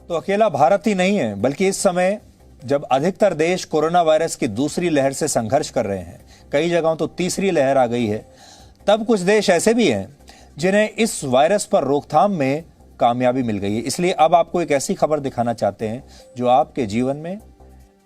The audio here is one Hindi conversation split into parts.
तो अकेला भारत ही नहीं है, बल्कि इस समय जब अधिकतर देश कोरोना वायरस की दूसरी लहर से संघर्ष कर रहे हैं, कई जगहों तो तीसरी लहर आ गई है, तब कुछ देश ऐसे भी हैं जिन्हें इस वायरस पर रोकथाम में कामयाबी मिल गई है। इसलिए अब आपको एक ऐसी खबर दिखाना चाहते हैं जो आपके जीवन में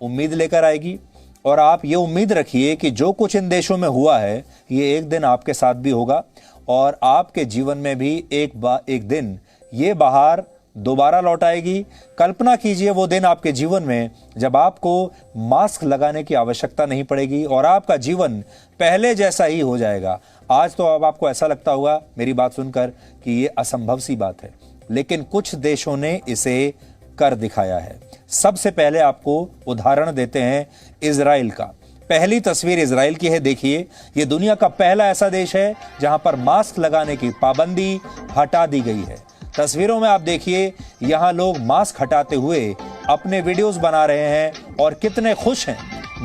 उम्मीद लेकर आएगी, और आप ये उम्मीद रखिए कि जो कुछ इन देशों में हुआ है ये एक दिन आपके साथ भी होगा, और आपके जीवन में भी एक दिन ये बहार दोबारा लौट आएगी। कल्पना कीजिए वो दिन आपके जीवन में जब आपको मास्क लगाने की आवश्यकता नहीं पड़ेगी और आपका जीवन पहले जैसा ही हो जाएगा। आज तो अब आपको ऐसा लगता होगा मेरी बात सुनकर कि ये असंभव सी बात है, लेकिन कुछ देशों ने इसे कर दिखाया है। सबसे पहले आपको उदाहरण देते हैं इजराइल का। पहली तस्वीर इजराइल की है, देखिए। ये दुनिया का पहला ऐसा देश है जहां पर मास्क लगाने की पाबंदी हटा दी गई है। तस्वीरों में आप देखिए, यहां लोग मास्क हटाते हुए अपने वीडियोस बना रहे हैं और कितने खुश हैं,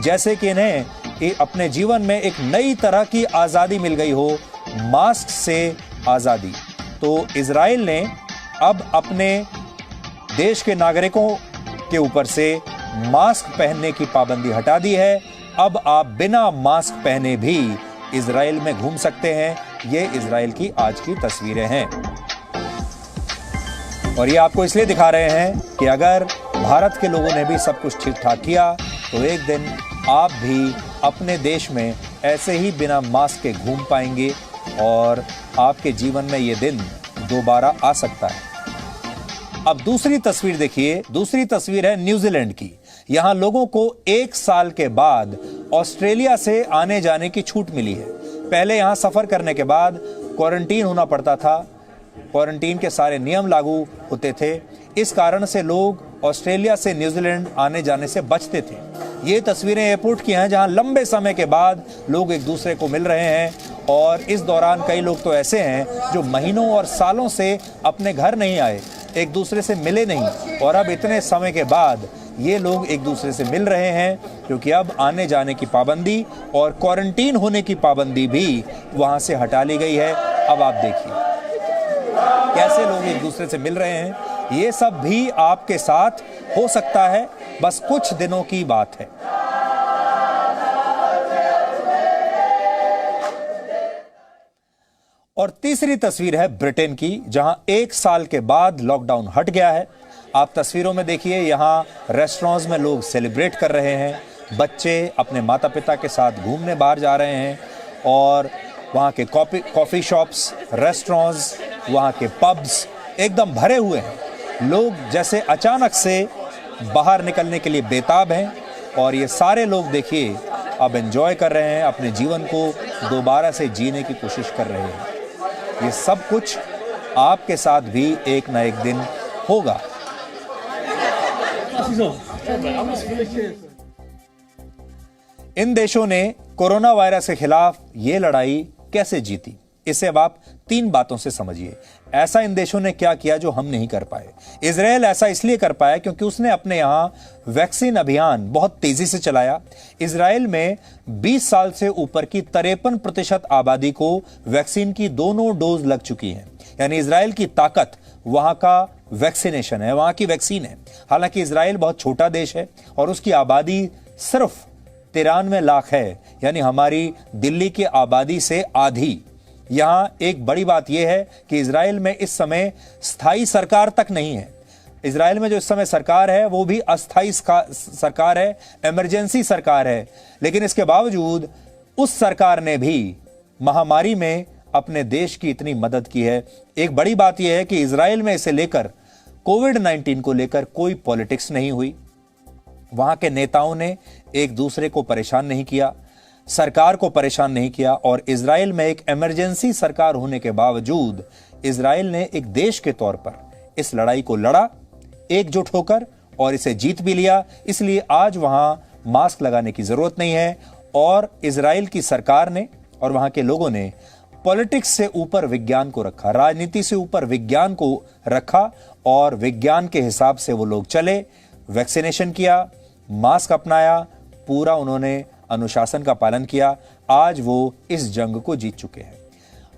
जैसे कि इन्हें अपने जीवन में एक नई तरह की आज़ादी मिल गई हो, मास्क से आज़ादी। तो इजराइल ने अब अपने देश के नागरिकों के ऊपर से मास्क पहनने की पाबंदी हटा दी है। अब आप बिना मास्क पहने भी इजराइल में घूम सकते हैं। ये इजराइल की आज की तस्वीरें हैं, और ये आपको इसलिए दिखा रहे हैं कि अगर भारत के लोगों ने भी सब कुछ ठीक ठाक किया तो एक दिन आप भी अपने देश में ऐसे ही बिना मास्क के घूम पाएंगे और आपके जीवन में ये दिन दोबारा आ सकता है। अब दूसरी तस्वीर देखिए। दूसरी तस्वीर है न्यूजीलैंड की। यहां लोगों को 1 साल के बाद ऑस्ट्रेलिया से आने जाने की छूट मिली है। पहले यहां सफर करने के बाद क्वारंटीन होना पड़ता था, क्वारंटीन के सारे नियम लागू होते थे। इस कारण से लोग ऑस्ट्रेलिया से न्यूजीलैंड आने जाने से बचते थे। ये तस्वीरें एयरपोर्ट की हैं जहां लंबे समय के बाद लोग एक दूसरे को मिल रहे हैं, और इस दौरान कई लोग तो ऐसे हैं जो महीनों और सालों से अपने घर नहीं आए, एक दूसरे से मिले नहीं, और अब इतने समय के बाद ये लोग एक दूसरे से मिल रहे हैं, क्योंकि अब आने जाने की पाबंदी और क्वारंटीन होने की पाबंदी भी वहां से हटा ली गई है। अब आप देखिए कैसे लोग एक दूसरे से मिल रहे हैं। ये सब भी आपके साथ हो सकता है, बस कुछ दिनों की बात है। और तीसरी तस्वीर है ब्रिटेन की, जहां 1 साल के बाद लॉकडाउन हट गया है। आप तस्वीरों में देखिए, यहां रेस्टोरेंट्स में लोग सेलिब्रेट कर रहे हैं, बच्चे अपने माता पिता के साथ घूमने बाहर जा रहे हैं, और वहां के कॉफी शॉप्स, रेस्टोरेंट्स, वहां के पब्स एकदम भरे हुए हैं। लोग जैसे अचानक से बाहर निकलने के लिए बेताब हैं, और ये सारे लोग देखिए अब एंजॉय कर रहे हैं, अपने जीवन को दोबारा से जीने की कोशिश कर रहे हैं। ये सब कुछ आपके साथ भी एक ना एक दिन होगा। इन देशों ने कोरोना वायरस के खिलाफ ये लड़ाई कैसे जीती, इसे अब आप 3 बातों से समझिए। ऐसा इन देशों ने क्या किया जो हम नहीं कर पाए। इजराइल ऐसा इसलिए कर पाया क्योंकि उसने अपने यहां वैक्सीन अभियान बहुत तेजी से चलाया। इजराइल में 20 साल से ऊपर की 53% आबादी को वैक्सीन की दोनों डोज लग चुकी हैं। यानी इजराइल की ताकत वहां का वैक्सीनेशन है, वहां की वैक्सीन है। हालांकि इजराइल बहुत छोटा देश है और उसकी आबादी सिर्फ 93 लाख है, यानी हमारी दिल्ली की आबादी से आधी। यहां एक बड़ी बात यह है कि इजराइल में इस समय स्थायी सरकार तक नहीं है। इजराइल में जो इस समय सरकार है वो भी अस्थायी सरकार है, इमरजेंसी सरकार है। लेकिन इसके बावजूद उस सरकार ने भी महामारी में अपने देश की इतनी मदद की है। एक बड़ी बात यह है कि इजराइल में इसे लेकर, कोविड-19 को लेकर कोई पॉलिटिक्स नहीं हुई। वहां के नेताओं ने एक दूसरे को परेशान नहीं किया, सरकार को परेशान नहीं किया, और इजराइल में एक इमरजेंसी सरकार होने के बावजूद इजराइल ने एक देश के तौर पर इस लड़ाई को लड़ा एकजुट होकर, और इसे जीत भी लिया। इसलिए आज वहां मास्क लगाने की जरूरत नहीं है, और इजराइल की सरकार ने और वहां के लोगों ने पॉलिटिक्स से ऊपर विज्ञान को रखा, राजनीति से ऊपर विज्ञान को रखा, और विज्ञान के हिसाब से वो लोग चले, वैक्सीनेशन किया, मास्क अपनाया, पूरा उन्होंने अनुशासन का पालन किया। आज वो इस जंग को जीत चुके हैं।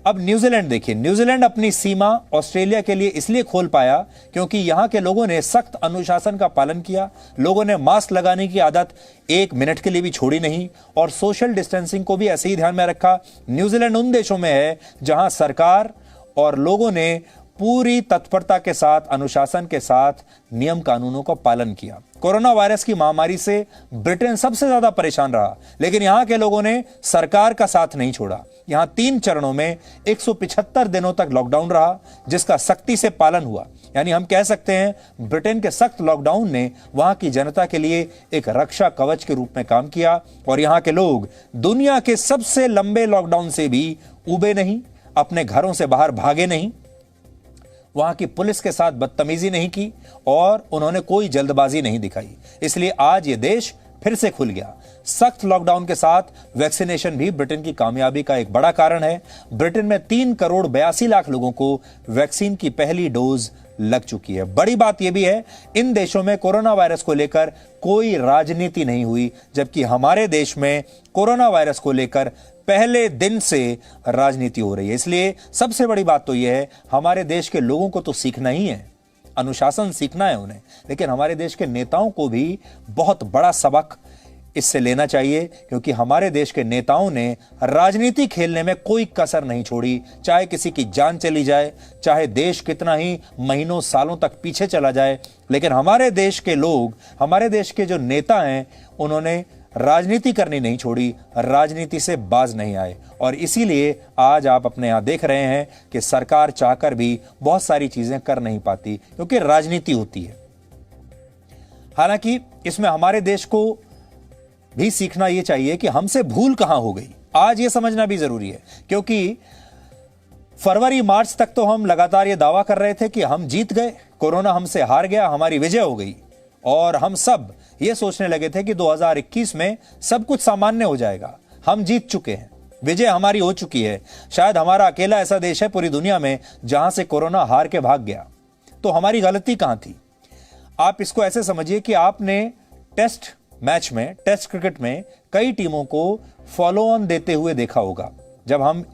अब न्यूजीलैंड देखिए, न्यूजीलैंड अपनी सीमा ऑस्ट्रेलिया के लिए इसलिए खोल पाया क्योंकि यहां के लोगों ने सख्त अनुशासन का पालन किया, लोगों ने मास्क लगाने की आदत 1 मिनट के लिए भी छोड़ी नहीं और सोशल डिस्टेंसिंग को भी ऐसे ही ध्यान में रखा। न्यूजीलैंड उन देशों में है जहां सरकार और लोगों ने पूरी तत्परता के साथ, अनुशासन के साथ नियम कानूनों का पालन किया। कोरोना वायरस की महामारी से ब्रिटेन सबसे ज्यादा परेशान रहा, लेकिन यहां के लोगों ने सरकार का साथ नहीं छोड़ा। यहां 3 चरणों में 175 दिनों तक लॉकडाउन रहा, जिसका सख्ती से पालन हुआ। यानी हम कह सकते हैं ब्रिटेन के सख्त लॉकडाउन ने वहां की जनता के लिए एक रक्षा कवच के रूप में काम किया और यहां के लोग दुनिया के सबसे लंबे लॉकडाउन से भी ऊबे नहीं, अपने घरों से बाहर भागे नहीं, वहां की पुलिस के साथ बदतमीजी नहीं की और उन्होंने कोई जल्दबाजी नहीं दिखाई। इसलिए आज ये देश फिर से खुल गया। सख्त लॉकडाउन के साथ वैक्सीनेशन भी ब्रिटेन की कामयाबी का एक बड़ा कारण है। ब्रिटेन में 3 करोड़ 82 लाख लोगों को वैक्सीन की पहली डोज लग चुकी है। बड़ी बात यह भी है, इन देशों में कोरोना वायरस को लेकर कोई राजनीति नहीं हुई, जबकि हमारे देश में कोरोना वायरस को लेकर पहले दिन से राजनीति हो रही है। इसलिए सबसे बड़ी बात तो यह है, हमारे देश के लोगों को तो सीखना ही है, अनुशासन सीखना है उन्हें, लेकिन हमारे देश के नेताओं को भी बहुत बड़ा सबक इससे लेना चाहिए, क्योंकि हमारे देश के नेताओं ने राजनीति खेलने में कोई कसर नहीं छोड़ी। चाहे किसी की जान चली जाए, चाहे देश कितना ही महीनों सालों तक पीछे चला जाए, लेकिन हमारे देश के लोग, हमारे देश के जो नेता हैं, उन्होंने राजनीति करनी नहीं छोड़ी, राजनीति से बाज नहीं आए। और इसीलिए आज आप अपने यहां देख रहे हैं कि सरकार चाहकर भी बहुत सारी चीजें कर नहीं पाती, क्योंकि राजनीति होती है। हालांकि इसमें हमारे देश को भी सीखना यह चाहिए कि हमसे भूल कहां हो गई, आज यह समझना भी जरूरी है। क्योंकि फरवरी मार्च तक तो हम लगातार यह दावा कर रहे थे कि हम जीत गए, कोरोना हमसे हार गया, हमारी विजय हो गई, और हम सब ये सोचने लगे थे कि 2021 में सब कुछ सामान्य हो जाएगा, हम जीत चुके हैं, विजय हमारी हो चुकी है। शायद हमारा अकेला ऐसा देश है पूरी दुनिया में जहां से कोरोना हार के भाग गया। तो हमारी गलती कहां थी? आप इसको ऐसे समझिए कि आपने टेस्ट मैच में, टेस्ट क्रिकेट में कई टीमों को फॉलो ऑन देते हुए देखा होगा। जब हम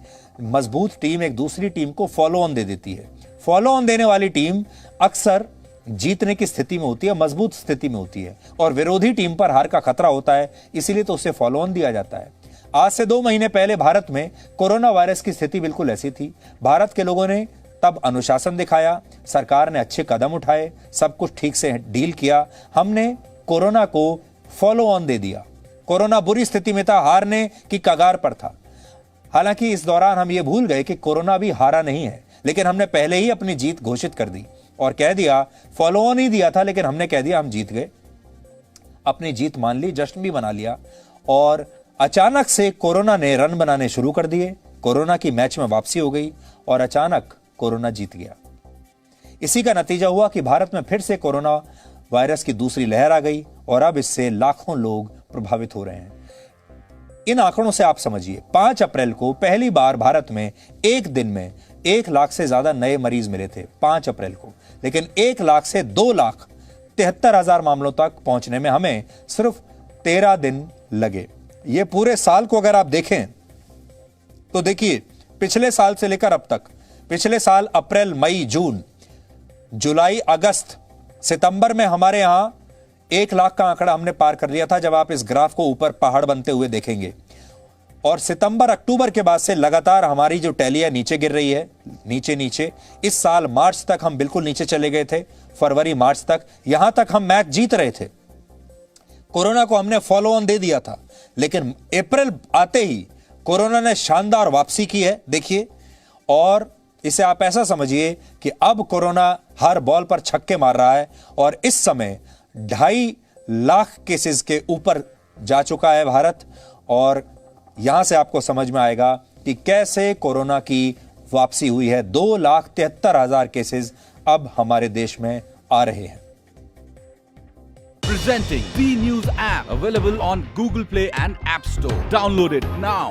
मजबूत टीम एक दूसरी टीम को फॉलो ऑन दे देती है, फॉलो ऑन देने वाली टीम अक्सर जीतने की स्थिति में होती है, मजबूत स्थिति में होती है, और विरोधी टीम पर हार का खतरा होता है, इसीलिए तो उसे फॉलो ऑन दिया जाता है। आज से 2 महीने पहले भारत में कोरोना वायरस की स्थिति बिल्कुल ऐसी थी। भारत के लोगों ने तब अनुशासन दिखाया, सरकार ने अच्छे कदम उठाए, सब कुछ ठीक से डील किया। हमने कोरोना को फॉलो ऑन दे दिया। कोरोना बुरी स्थिति में था, हारने की कगार पर था। हालांकि इस दौरान हम ये भूल गए कि कोरोना भी हारा नहीं है, लेकिन हमने पहले ही अपनी जीत घोषित कर दी और कह दिया, फॉलो ऑन ही दिया था, लेकिन हमने कह दिया हम जीत गए, अपनी जीत मान ली, जश्न भी मना लिया। और अचानक से कोरोना ने रन बनाने शुरू कर दिए, कोरोना की मैच में वापसी हो गई और अचानक कोरोना जीत गया। इसी का नतीजा हुआ कि भारत में फिर से कोरोना वायरस की दूसरी लहर आ गई और अब इससे लाखों लोग प्रभावित हो रहे हैं। इन आंकड़ों से आप समझिए, 5 अप्रैल को पहली बार भारत में एक दिन में 1 लाख से ज्यादा नए मरीज मिले थे, 5 अप्रैल को। लेकिन 1 लाख से 2,73,000 मामलों तक पहुंचने में हमें सिर्फ 13 दिन लगे। ये पूरे साल को अगर आप देखें तो देखिए, पिछले साल से लेकर अब तक, पिछले साल अप्रैल, मई, जून, जुलाई, अगस्त, सितंबर में हमारे यहां 1 लाख का आंकड़ा हमने पार कर लिया था, जब आप इस ग्राफ को ऊपर पहाड़ बनते हुए देखेंगे। और सितंबर, अक्टूबर के बाद से लगातार हमारी जो टैली है नीचे गिर रही है, नीचे नीचे। इस साल मार्च तक हम बिल्कुल नीचे चले गए थे, फरवरी मार्च तक, यहां तक हम मैच जीत रहे थे। कोरोना को हमने फॉलो ऑन दे दिया था, लेकिन अप्रैल आते ही कोरोना ने शानदार वापसी की है, देखिए। और इसे आप ऐसा समझिए कि अब कोरोना हर बॉल पर छक्के मार रहा है और इस समय 2.5 लाख केसेस के ऊपर जा चुका है भारत। और यहां से आपको समझ में आएगा कि कैसे कोरोना की वापसी हुई है। 2,73,000 केसेस अब हमारे देश में आ रहे हैं। Presenting B News app available on Google Play and App Store. Download it now.